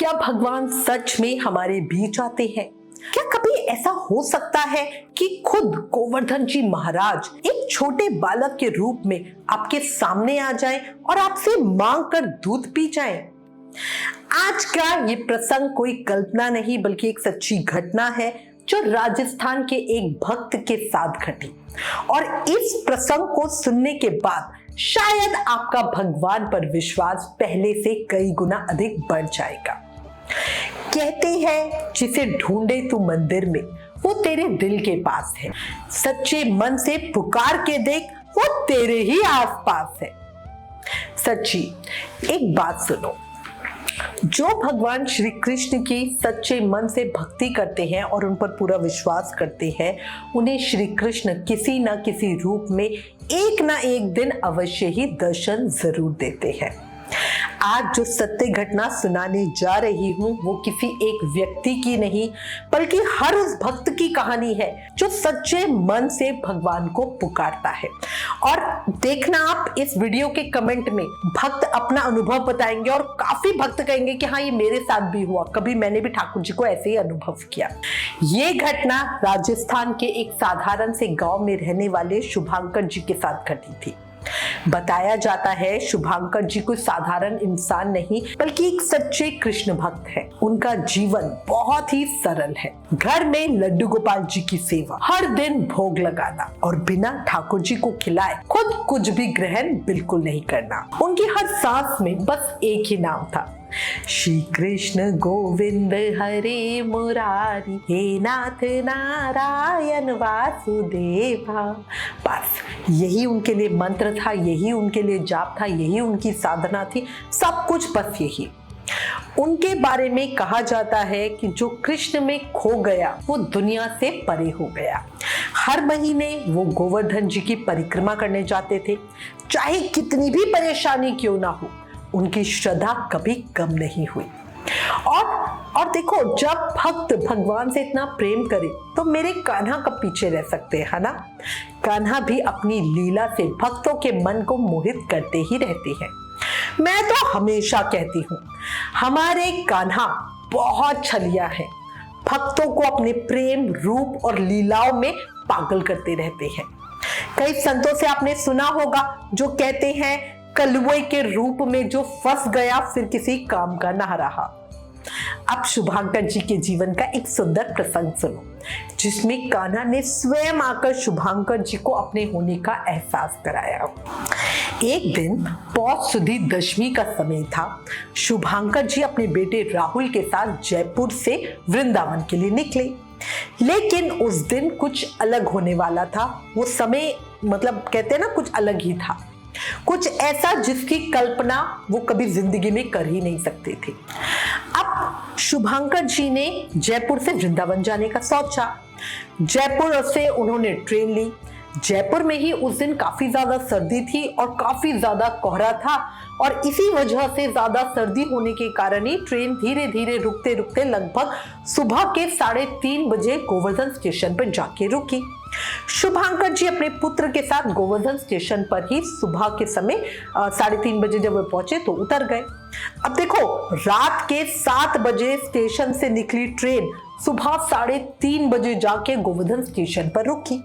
क्या भगवान सच में हमारे बीच आते हैं? क्या कभी ऐसा हो सकता है कि खुद गोवर्धन जी महाराज एक छोटे बालक के रूप में आपके सामने आ जाएं और आपसे मांग कर दूध पी जाएं? आज का ये प्रसंग कोई कल्पना नहीं बल्कि एक सच्ची घटना है जो राजस्थान के एक भक्त के साथ घटी। और इस प्रसंग को सुनने के बाद शायद आपका भगवान पर विश्वास पहले से कई गुना अधिक बढ़ जाएगा। कहते हैं जिसे ढूंढे तू मंदिर में वो तेरे दिल के पास है, सच्चे मन से पुकार के देख वो तेरे ही आसपास है। सच्ची एक बात सुनो, जो भगवान श्री कृष्ण की सच्चे मन से भक्ति करते हैं और उन पर पूरा विश्वास करते हैं, उन्हें श्री कृष्ण किसी न किसी रूप में एक ना एक दिन अवश्य ही दर्शन जरूर देते हैं। आज जो सत्य घटना सुनाने जा रही हूँ वो किसी एक व्यक्ति की नहीं बल्कि हर उस भक्त की कहानी है जो सच्चे मन से भगवान को पुकारता है। और देखना आप इस वीडियो के कमेंट में भक्त अपना अनुभव बताएंगे और काफी भक्त कहेंगे कि हाँ ये मेरे साथ भी हुआ, कभी मैंने भी ठाकुर जी को ऐसे ही अनुभव किया। ये घटना राजस्थान के एक साधारण से गांव में रहने वाले शुभांकर जी के साथ घटी थी। बताया जाता है शुभांकर जी कोई साधारण इंसान नहीं बल्कि एक सच्चे कृष्ण भक्त है। उनका जीवन बहुत ही सरल है। घर में लड्डू गोपाल जी की सेवा, हर दिन भोग लगाना और बिना ठाकुर जी को खिलाए खुद कुछ भी ग्रहण बिल्कुल नहीं करना। उनकी हर सांस में बस एक ही नाम था, श्री कृष्ण गोविंद हरे मुरारी हे नाथ नारायण वासुदेवा। बस यही उनके लिए मंत्र था, यही उनके लिए जाप था, यही उनकी साधना थी, सब कुछ बस यही। उनके बारे में कहा जाता है कि जो कृष्ण में खो गया वो दुनिया से परे हो गया। हर महीने वो गोवर्धन जी की परिक्रमा करने जाते थे, चाहे कितनी भी परेशानी क्यों ना हो, उनकी श्रद्धा कभी कम नहीं हुई। और देखो, जब भक्त भगवान से इतना प्रेम करे तो मेरे कान्हा कब पीछे रह सकते हैं, है ना? कान्हा भी अपनी लीला से भक्तों के मन को मोहित करते ही रहते हैं। मैं तो हमेशा कहती हूँ हमारे कान्हा बहुत छलिया है, भक्तों को अपने प्रेम रूप और लीलाओं में पागल करते रहते हैं। कई संतों से आपने सुना होगा जो कहते हैं कलुए के रूप में जो फंस गया फिर किसी काम का ना रहा। अब शुभांकर जी के जीवन का एक सुंदर प्रसंग सुनो जिसमें कान्हा ने स्वयं आकर शुभांकर जी को अपने होने का एहसास कराया। एक दिन पौष सुदी दशमी का समय था। शुभांकर जी अपने बेटे राहुल के साथ जयपुर से वृंदावन के लिए निकले, लेकिन उस दिन कुछ अलग होने वाला था। वो समय मतलब कहते हैं ना कुछ अलग ही था, कुछ ऐसा जिसकी कल्पना वो कभी जिंदगी में कर ही नहीं सकते थे। अब शुभांकर जी ने जयपुर से वृंदावन जाने का सोचा। जयपुर से उन्होंने ट्रेन ली। जयपुर में ही उस दिन काफी ज्यादा सर्दी थी और काफी ज्यादा कोहरा था और इसी वजह से ज्यादा सर्दी होने के कारण ही ट्रेन धीरे धीरे रुकते रुकते लगभग सुबह के 3:30 बजे गोवर्धन स्टेशन पर जाके रुकी। शुभांकर जी अपने पुत्र के साथ गोवर्धन स्टेशन पर ही सुबह के समय 3:30 बजे जब वे पहुंचे तो उतर गए। अब देखो, रात के 7 बजे स्टेशन से निकली ट्रेन सुबह 3:30 बजे जाके गोवर्धन स्टेशन पर रुकी।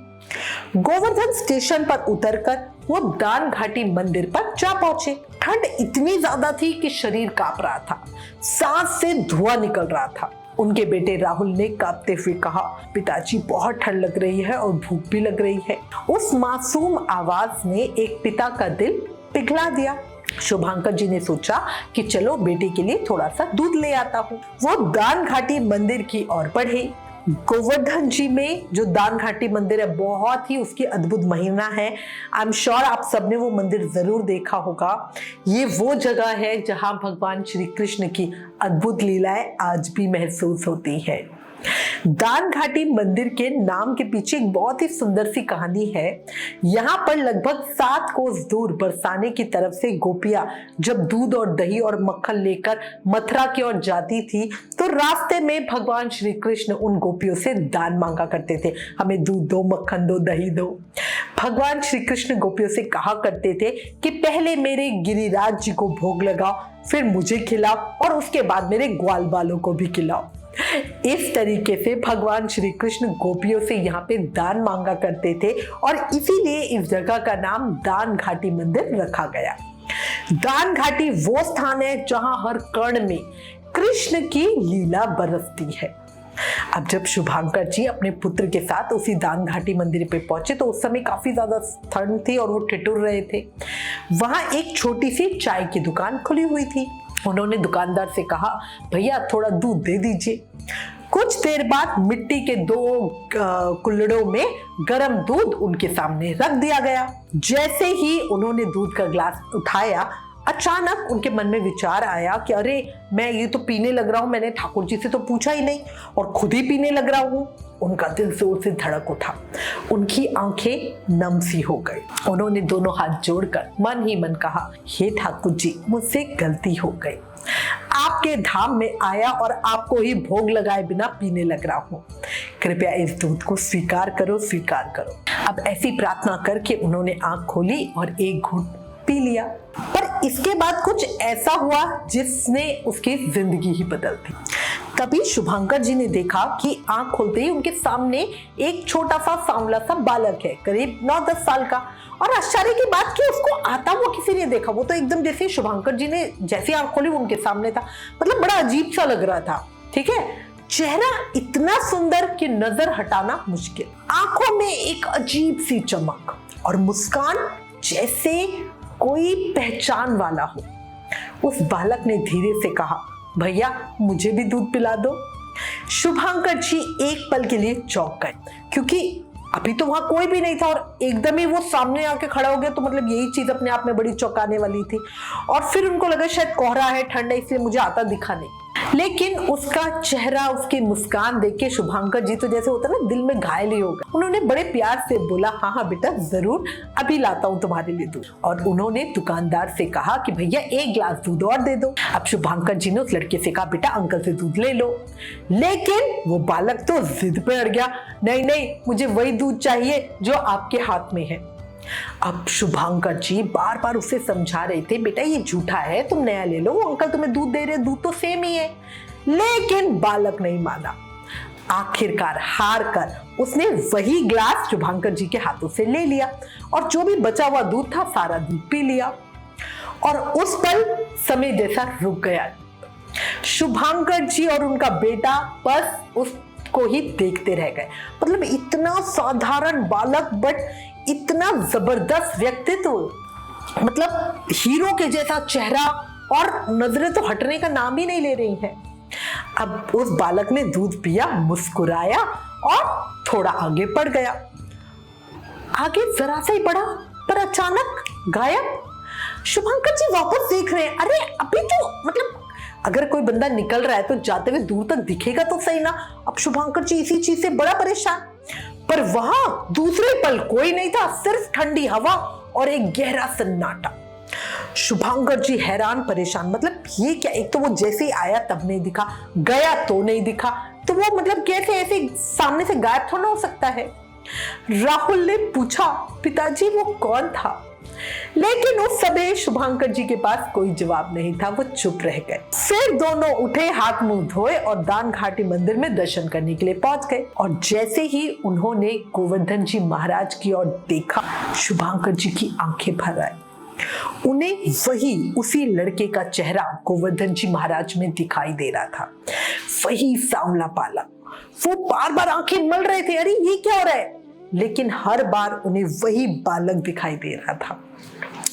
गोवर्धन स्टेशन पर उतरकर वो दान घाटी मंदिर पर जा पहुंचे। ठंड इतनी ज्यादा थी कि शरीर कांप रहा था, सांस से धुआं निकल रहा था। उनके बेटे राहुल ने कांपते हुए कहा, पिताजी बहुत ठंड लग रही है और भूख भी लग रही है। उस मासूम आवाज ने एक पिता का दिल पिघला दिया। शुभांकर जी ने सोचा कि चलो बेटे के लिए थोड़ा सा दूध ले आता हूँ। वो दान घाटी मंदिर की ओर बढ़े। गोवर्धन जी में जो दान घाटी मंदिर है बहुत ही उसकी अद्भुत महिमा है। आई एम श्योर आप सबने वो मंदिर जरूर देखा होगा। ये वो जगह है जहां भगवान श्री कृष्ण की अद्भुत लीलाएं आज भी महसूस होती है। दान घाटी मंदिर के नाम के पीछे एक बहुत ही सुंदर सी कहानी है। यहाँ पर लगभग 7 कोस दूर बरसाने की तरफ से गोपियां जब दूध और दही और मक्खन लेकर मथुरा की ओर जाती थी तो रास्ते में भगवान श्री कृष्ण उन गोपियों गोपियों से दान मांगा करते थे, हमें दूध दो, मक्खन दो, दही दो। भगवान श्री कृष्ण गोपियों से कहा करते थे कि पहले मेरे गिरिराज जी को भोग लगाओ, फिर मुझे खिलाओ और उसके बाद मेरे ग्वाल बालों को भी खिलाओ। इस तरीके से भगवान श्री कृष्ण गोपियों से यहाँ पे दान मांगा करते थे और इसीलिए इस जगह का नाम दान घाटी मंदिर रखा गया। दान घाटी वो स्थान है जहां हर कण में कृष्ण की लीला बरसती है। अब जब शुभांकर जी अपने पुत्र के साथ उसी दान घाटी मंदिर पे पहुंचे तो उस समय काफी ज्यादा ठंड थी और वो ठिठुर रहे थे। वहां एक छोटी सी चाय की दुकान खुली हुई थी। उन्होंने दुकानदार से कहा, भैया थोड़ा दूध दे दीजिए। कुछ देर बाद मिट्टी के 2 कुल्हड़ों में गर्म दूध उनके सामने रख दिया गया। जैसे ही उन्होंने दूध का ग्लास उठाया, अचानक उनके मन में विचार आया कि अरे मैं ये तो पीने लग रहा हूं, मैंने ठाकुर जी से तो पूछा ही नहीं और खुद ही पीने लग रहा हूं। उनका दिल जोर से धड़क उठा, उनकी आंखें नम सी हो गई। उन्होंने दोनों हाथ जोड़कर मन ही मन कहा, हे ठाकुर जी, मुझसे गलती हो गई, आपके धाम में आया और आपको ही भोग लगाए बिना पीने लग रहा हूँ, कृपया इस दूध को स्वीकार करो, स्वीकार करो। अब ऐसी प्रार्थना करके उन्होंने आंख खोली और एक घूंट पी लिया। पर इसके बाद कुछ ऐसा हुआ जिसने उसकी जिंदगी ही बदल दी। तभी शुभांकर जी ने देखा कि आंख खोलते ही उनके सामने एक छोटा सा सांवला सा बालक है, करीब 9-10 साल का। और आश्चर्य की बात कि उसको आता हुआ किसी ने देखा। वो तो एकदम जैसे शुभांकर जी ने जैसी आंख खोली वो उनके सामने था, मतलब बड़ा अजीब सा लग रहा था। ठीक है, चेहरा इतना सुंदर कि नजर हटाना मुश्किल, आंखों में एक अजीब सी चमक और मुस्कान जैसे कोई पहचान वाला हो। उस बालक ने धीरे से कहा, भैया मुझे भी दूध पिला दो। शुभांकर जी एक पल के लिए चौंक गए, क्योंकि अभी तो वहां कोई भी नहीं था और एकदम ही वो सामने आके खड़ा हो गया, तो मतलब यही चीज अपने आप में बड़ी चौंकाने वाली थी। और फिर उनको लगा शायद कोहरा है, ठंड है, इसलिए मुझे आता दिखा नहीं। लेकिन उसका चेहरा, उसकी मुस्कान देख के शुभांकर जी तो जैसे होता ना दिल में घायल ही हो गए। उन्होंने बड़े प्यार से बोला, हाँ हाँ बेटा जरूर, अभी लाता हूँ तुम्हारे लिए दूध। और उन्होंने दुकानदार से कहा कि भैया 1 गिलास दूध और दे दो। अब शुभांकर जी ने उस लड़के से कहा, बेटा अंकल से दूध ले लो। लेकिन वो बालक तो जिद पे अड़ गया, नहीं नहीं मुझे वही दूध चाहिए जो आपके हाथ में है। अब शुभांकर जी बार बार उसे समझा रहे थे, बेटा ये झूठा है, तुम नया ले लो, वो अंकल तुम्हें दूध दे रहे, दूध तो सेम ही है। लेकिन बालक नहीं माना। आखिरकार हार कर उसने वही ग्लास शुभांकर जी के हाथों से ले लिया और जो भी बचा हुआ दूध था सारा दूध पी लिया। और उस पल समय जैसा रुक गया। शुभांकर जी और उनका बेटा बस उसको ही देखते रह गए। मतलब इतना साधारण बालक बट इतना जबरदस्त व्यक्तित्व, मतलब हीरो के जैसा चेहरा और नजरें तो हटने का नाम ही नहीं ले रही हैं। अब उस बालक ने दूध पिया, मुस्कुराया और थोड़ा आगे बढ़ गया। आगे जरा सा ही बढ़ा पर अचानक गायब। शुभांकर जी वापस देख रहे हैं, अरे अभी तो मतलब अगर कोई बंदा निकल रहा है तो जाते हुए दूर तक दिखेगा तो सही ना। अब शुभांकर जी इसी चीज से बड़ा परेशान, पर वहां दूसरे पल कोई नहीं था, सिर्फ ठंडी हवा और एक गहरा सन्नाटा। शुभांकर जी हैरान परेशान, मतलब ये क्या, एक तो वो जैसे ही आया तब नहीं दिखा, गया तो नहीं दिखा, तो वो मतलब कैसे ऐसे सामने से गायब थोड़ा हो सकता है। राहुल ने पूछा, पिताजी वो कौन था? लेकिन उस समय शुभांकर जी के पास कोई जवाब नहीं था, वो चुप रह गए। फिर दोनों उठे, हाथ मुंह धोए और दान घाटी मंदिर में दर्शन करने के लिए पहुंच गए। और जैसे ही उन्होंने गोवर्धन जी महाराज की ओर देखा, शुभांकर जी की आंखें भर आई। उन्हें वही उसी लड़के का चेहरा गोवर्धन जी महाराज में दिखाई दे रहा था, वही सांवला बालक। वो बार बार आंखें मल रहे थे, अरे ये क्या हो रहा है, लेकिन हर बार उन्हें वही बालक दिखाई दे रहा था।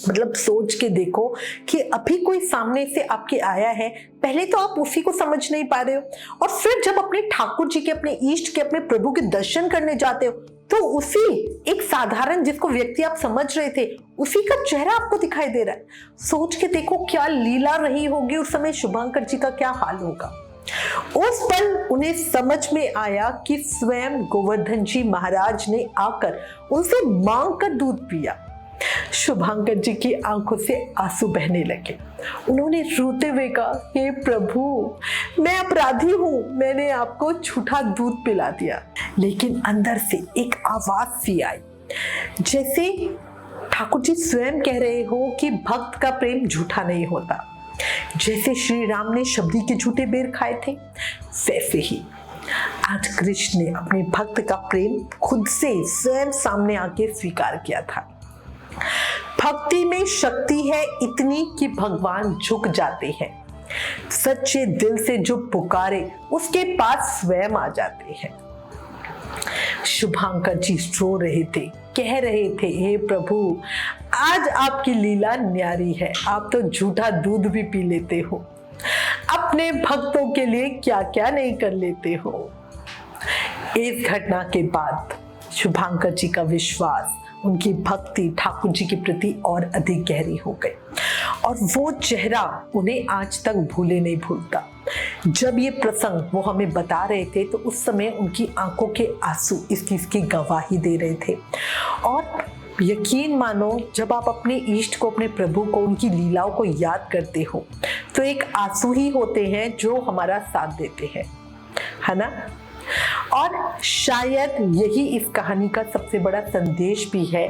मतलब सोच के देखो कि अभी कोई सामने से आपके आया है, पहले तो आप उसी को समझ नहीं पा रहे हो और फिर जब अपने ठाकुर जी के, अपने इष्ट के, अपने प्रभु के दर्शन करने जाते हो तो उसी एक साधारण जिसको व्यक्ति आप समझ रहे थे उसी का चेहरा आपको दिखाई दे रहा है। सोच के देखो क्या लीला रही होगी उस समय, शुभांकर जी का क्या हाल होगा। उस पल उन्हें समझ में आया कि स्वयं गोवर्धन जी महाराज ने आकर उनसे मांग कर दूध पिया। शुभांकर जी की आंखों से आंसू बहने लगे। उन्होंने रोते हुए कहा, हे प्रभु, मैं अपराधी हूँ, मैंने आपको झूठा दूध पिला दिया। लेकिन अंदर से एक आवाज सी आई, जैसे ठाकुर जी स्वयं कह रहे हो कि भक्त का प्रेम झूठा नहीं होता। जैसे श्री राम ने शबरी के झूठे बेर खाए थे, वैसे ही आज कृष्ण ने अपने भक्त का प्रेम खुद से स्वयं सामने आके स्वीकार किया था। भक्ति में शक्ति है इतनी कि भगवान झुक जाते हैं। सच्चे दिल से जो पुकारे उसके पास स्वयं आ जाते हैं। शुभांकर जी रो रहे थे, कह रहे थे, हे प्रभु, आज आपकी लीला न्यारी है, आप तो झूठा दूध भी पी लेते हो, अपने भक्तों के लिए क्या क्या नहीं कर लेते हो। इस घटना के बाद शुभांकर जी का विश्वास, उनकी भक्ति ठाकुर जी के प्रति और अधिक गहरी हो गई और वो चेहरा उन्हें आज तक भूले नहीं भूलता। जब ये प्रसंग वो हमें बता रहे थे तो उस समय उनकी आंखों के आंसू इस चीज की गवाही दे रहे थे। और यकीन मानो, जब आप अपने इष्ट को, अपने प्रभु को, उनकी लीलाओं को याद करते हो तो एक आंसू ही होते हैं जो हमारा साथ देते हैं, है ना। और शायद यही इस कहानी का सबसे बड़ा संदेश भी है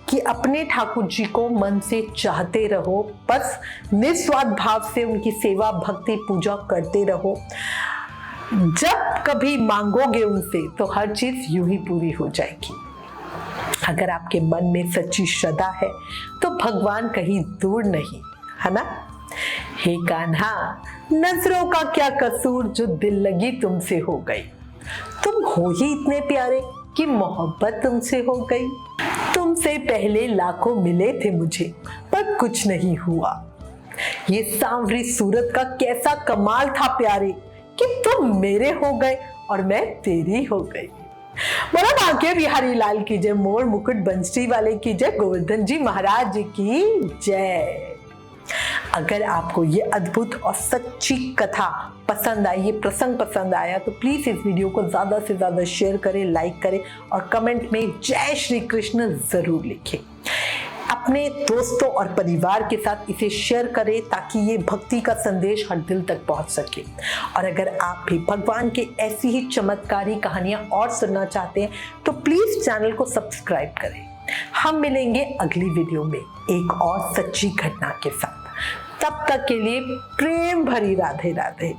कि अपने ठाकुर जी को मन से चाहते रहो, बस निस्वार्थ भाव से उनकी सेवा, भक्ति, पूजा करते रहो। जब कभी मांगोगे उनसे तो हर चीज यूं ही पूरी हो जाएगी। अगर आपके मन में सच्ची श्रद्धा है तो भगवान कहीं दूर नहीं, है ना। हे कान्हा, नजरों का क्या कसूर, जो दिल लगी तुमसे हो गई। तुम हो ही इतने प्यारे कि मोहब्बत तुमसे हो गई। तुमसे पहले लाखों मिले थे मुझे, पर कुछ नहीं हुआ। ये सांवरी सूरत का कैसा कमाल था प्यारे कि तुम मेरे हो गए और मैं तेरी हो गई। बोला बांके बिहारी लाल की जय, मोर मुकुट बंसी वाले की जय, गोवर्धन जी महाराज की जय। अगर आपको ये अद्भुत और सच्ची कथा पसंद आई, ये प्रसंग पसंद आया, तो प्लीज इस वीडियो को ज्यादा से ज्यादा शेयर करें, लाइक करें और कमेंट में जय श्री कृष्ण जरूर लिखें। अपने दोस्तों और परिवार के साथ इसे शेयर करें ताकि ये भक्ति का संदेश हर दिल तक पहुंच सके। और अगर आप भी भगवान की ऐसी ही चमत्कारी कहानियां और सुनना चाहते हैं तो प्लीज चैनल को सब्सक्राइब करें। हम मिलेंगे अगली वीडियो में एक और सच्ची घटना के साथ। तब तक के लिए प्रेम भरी राधे राधे।